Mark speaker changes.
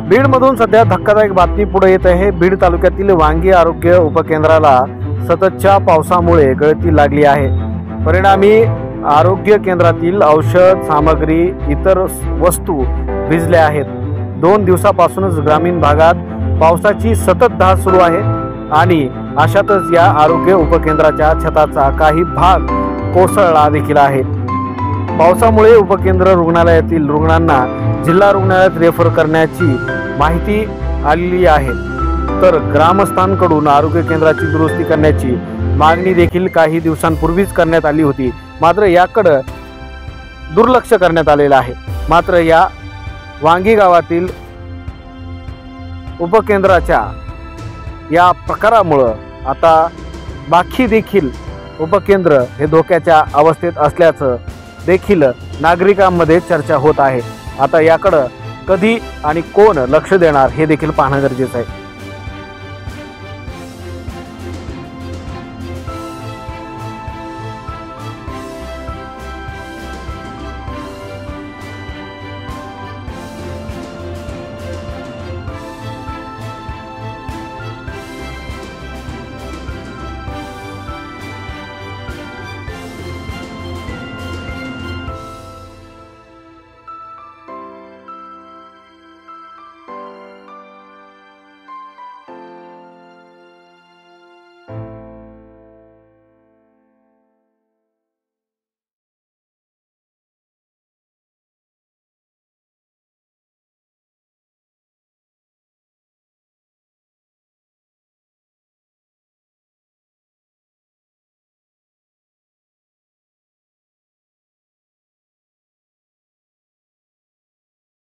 Speaker 1: बीडमधून सध्या धक्कादायक बातमी पुढे येत आहे। बीड तालुक्यातील वांगी आरोग्य उपकेंद्राला सततच्या पावसामुळे गळती लागली आहे। परिणामी आरोग्य केंद्रातील औषध सामग्री इतर वस्तू भिजल्या आहेत। 2 दिवसापासूनच ग्रामीण भागात पावसाची सतत धार सुरू आहे आणि अशातच या आरोग्य उपकेंद्राच्या छताचा काही भाग कोसळला देखील आहे। पावसामुळे उपकेंद्र रुग्णालयातील रुग्णांना जिल्हा रुग्णालयात रेफर करण्याची माहिती आलेली आहे, तर ग्रामस्थांकडून आरोग्य केंद्राची दुरुस्ती करण्याची मागणी देखील काही दिवसांपूर्वीच करण्यात आली होती। मात्र याकडे दुर्लक्ष करण्यात आलेलं आहे। मात्र या वांगी गावातील उपकेंद्राच्या या प्रकारामुळे आता बाकी देखील उपकेंद्र हे धोक्याच्या अवस्थेत असल्याचं देखील नागरिकांमध्ये चर्चा होत आहे। आता याकडे कधी आणि कोण लक्ष देणार हे देखील पाहणं गरजेचं आहे।